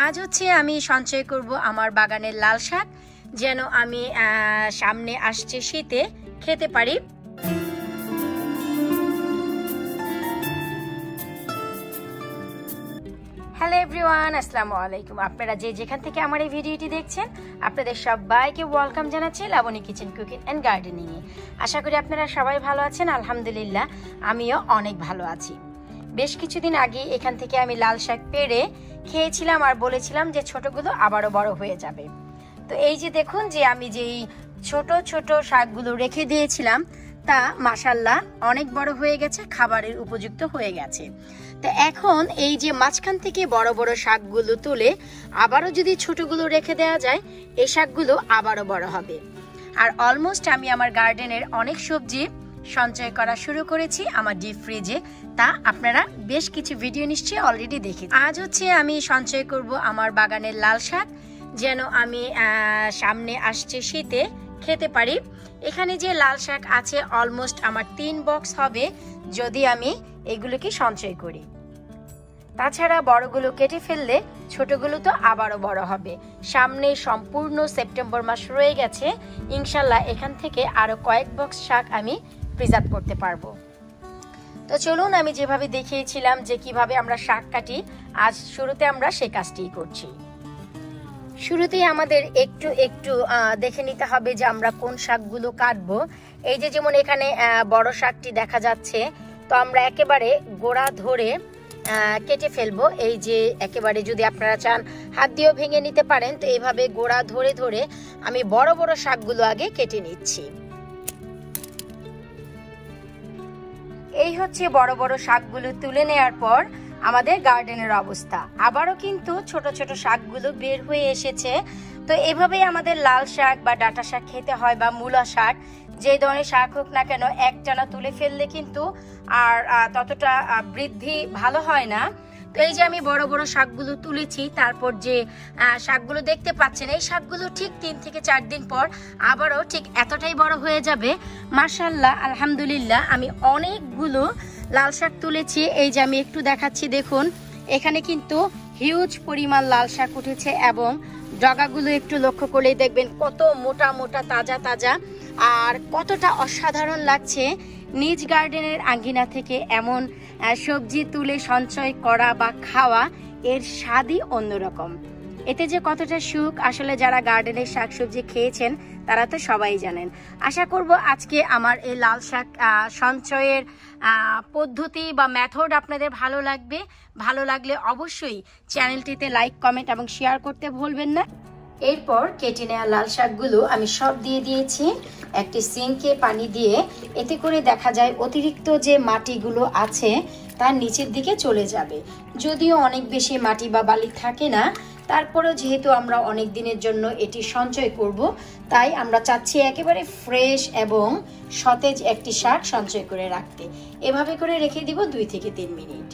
আজ হচ্ছে আমি সঞ্চয় করব আমার বাগানের লাল শাক, যেন আমি সামনে আসছে শীতে খেতে পারি। হ্যালো এভরিওয়ান, আসসালামু আলাইকুম। আপনারা যে যেখান থেকে আমার এই ভিডিওটি দেখছেন, আপনাদের সবাইকে ওয়েলকাম জানাচ্ছি লাবণী কিচেন কুকিং অ্যান্ড গার্ডেনিংয়ে। আশা করি আপনারা সবাই ভালো আছেন। আলহামদুলিল্লাহ, আমিও অনেক ভালো আছি। বেশ কিছুদিন আগে এখান থেকে আমি লাল শাক পেড়ে খেয়েছিলাম আর বলেছিলাম যে ছোটগুলো আবারও বড় হয়ে যাবে। তো এই যে দেখুন, যে আমি যেই ছোট ছোট শাকগুলো রেখে দিয়েছিলাম তা মাশাআল্লাহ অনেক বড় হয়ে গেছে, খাবারের উপযুক্ত হয়ে গেছে। তো এখন এই যে মাঝখান থেকে বড় বড় শাকগুলো তুলে আবারও যদি ছোটগুলো রেখে দেওয়া যায়, এই শাকগুলো আবারও বড় হবে। আর অলমোস্ট আমি আমার গার্ডেনের অনেক সবজি সঞ্চয় করা শুরু করেছি আমার ডিপ ফ্রিজে। তা আপনারা বেশ কিছু ভিডিও নিশ্চয়ই অলরেডি দেখেছেন। আজ হচ্ছে আমি সঞ্চয় করব আমার বাগানের লাল শাক, যেন আমি সামনে আসছে শীতে খেতে পারি। এখানে যে লাল শাক আছে অলমোস্ট আমার 3 বক্স হবে যদি আমি এগুলোকে সঞ্চয় করি। তাছাড়া বড়গুলো কেটে ফেললে ছোটগুলো তো আবারও বড় হবে। সামনে সম্পূর্ণ সেপ্টেম্বর মাস রয়ে গেছে, ইনশাল্লাহ এখান থেকে আরো কয়েক বক্স শাক আমি প্রিজার্ভ করতে পারবো। তো চলুন, আমি যেভাবে দেখিয়েছিলাম যে কিভাবে আমরা শাক কাটি, আজ শুরুতে আমরা সেই কাজটিই করছি। শুরুতেই আমাদের একটু একটু দেখে নিতে হবে যে আমরা কোন শাকগুলো কাটবো। এই যে যেমন এখানে বড় শাকটি দেখা যাচ্ছে, তো আমরা একেবারে গোড়া ধরে কেটে ফেলবো। এই যে একেবারে যদি আপনারা চান হাত দিয়েও ভেঙে নিতে পারেন। তো এইভাবে গোড়া ধরে ধরে আমি বড় বড় শাকগুলো আগে কেটে নিচ্ছি। এই হচ্ছে বড় বড় শাকগুলো তুলে নেওয়ার পর আমাদের গার্ডেনের অবস্থা। আবারও কিন্তু ছোট ছোট শাকগুলো বের হয়ে এসেছে। তো এভাবেই আমাদের লাল শাক বা ডাঁটা শাক খেতে হয়, বা মূলা শাক, যে ধরনের শাক হোক না কেন একটানা তুলে ফেললে কিন্তু আর ততটা বৃদ্ধি ভালো হয় না। তো এই যে আমি বড় বড় শাকগুলো তুলেছি, তারপর যে শাকগুলো দেখতে পাচ্ছেন, এই শাকগুলো ঠিক 3 থেকে 4 দিন পর আবারও ঠিক এতটাই বড় হয়ে যাবে। মাশাআল্লাহ, আলহামদুলিল্লাহ, আমি অনেকগুলো লাল শাক তুলেছি। এই যে আমি একটু দেখাচ্ছি, দেখুন এখানে কিন্তু হিউজ পরিমাণ লাল শাক উঠেছে, এবং ডগাগুলো একটু লক্ষ্য করলেই দেখবেন কত মোটা মোটা তাজা তাজা, আর কতটা অসাধারণ লাগছে। নিজ গার্ডেনের আঙ্গিনা থেকে এমন সবজি তুলে সঞ্চয় করা বা খাওয়া, এর স্বাদই অন্যরকম। এতে যে কতটা সুখ, আসলে যারা গার্ডেনের শাকসবজি খেয়েছেন তারা তো সবাই জানেন। আশা করব আজকে আমার এই লাল শাক সঞ্চয়ের পদ্ধতি বা মেথড আপনাদের ভালো লাগবে। ভালো লাগলে অবশ্যই চ্যানেলটিতে লাইক, কমেন্ট এবং শেয়ার করতে ভুলবেন না। এরপর কেটে নেওয়া লাল শাকগুলো আমি সব দিয়ে দিয়েছি একটি সিঙ্কে পানি দিয়ে। এতে করে দেখা যায় অতিরিক্ত যে মাটিগুলো আছে তার নিচের দিকে চলে যাবে। যদিও অনেক বেশি মাটি বা বালি থাকে না, তারপরেও যেহেতু আমরা অনেক দিনের জন্য এটি সঞ্চয় করব, তাই আমরা চাচ্ছি একেবারে ফ্রেশ এবং সতেজ একটি শাক সঞ্চয় করে রাখতে। এভাবে করে রেখে দিব 2 থেকে 3 মিনিট।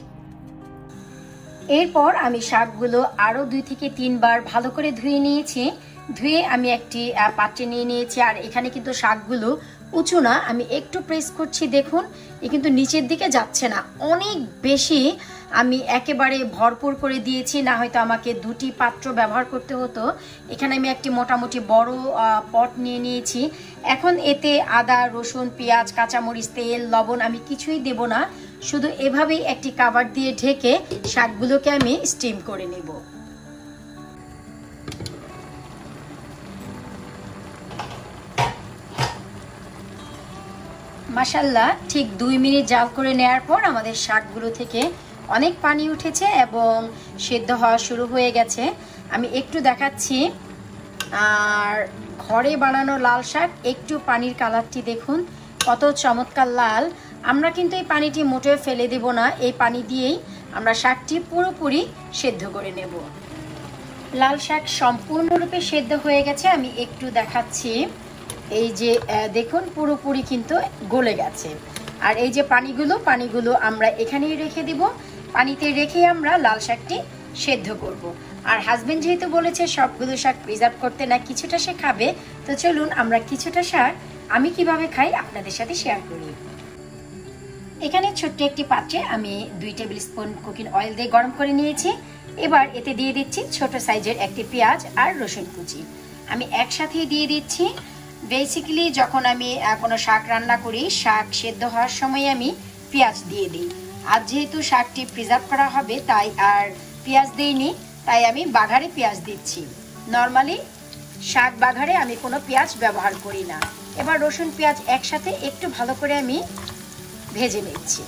এরপর আমি শাকগুলো আরো 2 থেকে 3 বার ভালো করে ধুয়ে নিয়েছি। ধুয়ে আমি একটি পাত্রে নিয়ে নিয়েছি। আর এখানে কিন্তু শাকগুলো উঁচু না, আমি একটু প্রেস করছি, দেখুন এ কিন্তু নিচের দিকে যাচ্ছে না। অনেক বেশি আমি একেবারে ভরপুর করে দিয়েছি, না হয়তো আমাকে 2টি পাত্র ব্যবহার করতে হতো। এখানে আমি একটি মোটামুটি বড় পট নিয়ে নিয়েছি। এখন এতে আদা, রসুন, পেঁয়াজ, কাঁচামরিচ, তেল, লবণ আমি কিছুই দেব না। শুধু এভাবেই একটি কভার দিয়ে ঢেকে শাকগুলোকে আমি স্টিম করে নেব। মাশাআল্লাহ, ঠিক 2 মিনিট জাল করে নেওয়ার পর আমাদের শাকগুলো থেকে অনেক পানি উঠেছে এবং সেদ্ধ হওয়া শুরু হয়ে গেছে। আমি একটু দেখাচ্ছি। আর ঘরে বানানো লাল শাক, একটু পানির কালারটি দেখুন কত চমৎকার লাল। আমরা কিন্তু এই পানিটি মোটেও ফেলে দেব না, এই পানি দিয়েই আমরা শাকটি পুরোপুরি সেদ্ধ করে নেব। লাল শাক সম্পূর্ণরূপে সেদ্ধ হয়ে গেছে, আমি একটু দেখাচ্ছি। এই যে দেখুন পুরোপুরি কিন্তু গলে গেছে। আর এই যে পানিগুলো আমরা এখানেই রেখে দিব। পানিতে রেখে আমরা লাল শাকটি সেদ্ধ করব। আর হাজবেন্ড যেহেতু বলেছে সবগুলো শাক প্রিজার্ভ করতে, না কিছুটা সে খাবে, তো চলুন আমরা কিছুটা শাক আমি কিভাবে খাই আপনাদের সাথে শেয়ার করি। এখানে ছোট্ট একটি পাত্রে আমি 2 টেবিল স্পুন কুকিং অয়েল দিয়ে গরম করে নিয়েছি। এবার এতে দিয়ে দিচ্ছি ছোট সাইজের একটি পেঁয়াজ আর রসুন কুচি। আমি একসাথেই দিয়ে দিচ্ছি। বেসিক্যালি যখন আমি কোনো শাক রান্না করি, শাক সেদ্ধ হওয়ার সময় আমি পেঁয়াজ দিয়ে দিই। আর যেহেতু শাকটি প্রিজার্ভ করা হবে তাই আর পেঁয়াজ দিইনি, তাই আমি বাঘারে পেঁয়াজ দিচ্ছি। নর্মালি শাক বাঘারে আমি কোনো পেঁয়াজ ব্যবহার করি না। এবার রসুন পেঁয়াজ একসাথে একটু ভালো করে আমি ভেজে নিচ্ছি।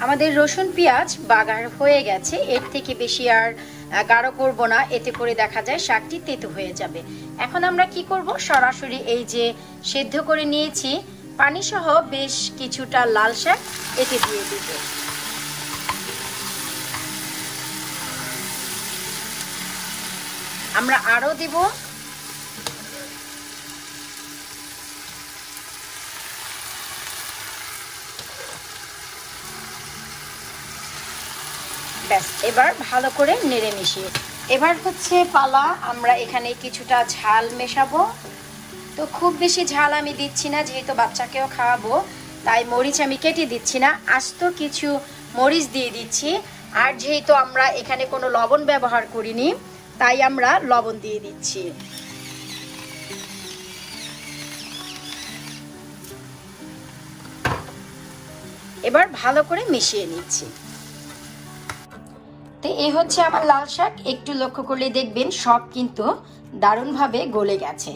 আমাদের রসুন পেঁয়াজ বাগার হয়ে গেছে, এর থেকে বেশি আর গাঢ় করব না, এতে করে দেখা যায় শাকটি তেতো হয়ে যাবে। এখন আমরা কি করব, সরাসরি এই যে সেদ্ধ করে নিয়েছি পানি সহ বেশ কিছুটা লাল শাক এতে দিয়ে দিব। আমরা আরো দিব। ব্যাস, এবার ভালো করে নেড়ে মিশিয়ে এবার হচ্ছে পালা আমরা এখানে কিছুটা ঝাল মেশাবো। তো খুব বেশি ঝাল আমি দিচ্ছি না, যেহেতু বাচ্চাকেও খাওয়াবো তাই মরিচ আমি কেটে দিচ্ছি না, আস্ত কিছু মরিচ দিয়ে দিচ্ছি। আর যেহেতু আমরা এখানে কোনো লবণ ব্যবহার করিনি তাই আমরা লবণ দিয়ে দিচ্ছি। এবার ভালো করে মিশিয়ে নিচ্ছি। তো এই হচ্ছে আমার লাল শাক। একটু লক্ষ্য করলে দেখবেন সব কিন্তু দারুণভাবে গলে গেছে।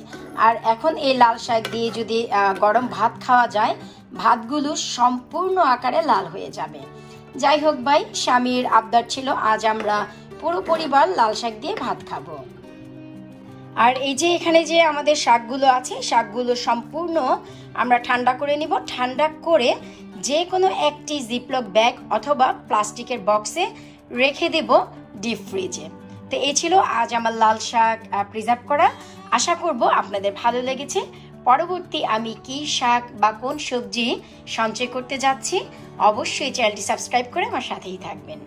আর এখন এই লাল শাক দিয়ে যদি গরম ভাত খাওয়া যায়, ভাতগুলো সম্পূর্ণ আকারে লাল হয়ে যাবে। যাই হোক ভাই, স্বামীর আবদার ছিল আজ আমরা পুরো পরিবার লাল শাক দিয়ে ভাত খাবো। আর এই যে এখানে যে আমাদের শাকগুলো আছে, শাকগুলো সম্পূর্ণ আমরা ঠান্ডা করে নিব। ঠান্ডা করে যে কোনো একটি জিপলক ব্যাগ অথবা প্লাস্টিকের বক্সে রেখে দেব ডিপ ফ্রিজে। তো এই ছিল আজ আমার লাল শাক প্রিজার্ভ করা। আশা করব আপনাদের ভালো লেগেছে। পরবর্তী আমি কি শাক বা কোন সবজি সঞ্চয় করতে যাচ্ছি, অবশ্যই চ্যানেলটি সাবস্ক্রাইব করে আমার সাথেই থাকবেন।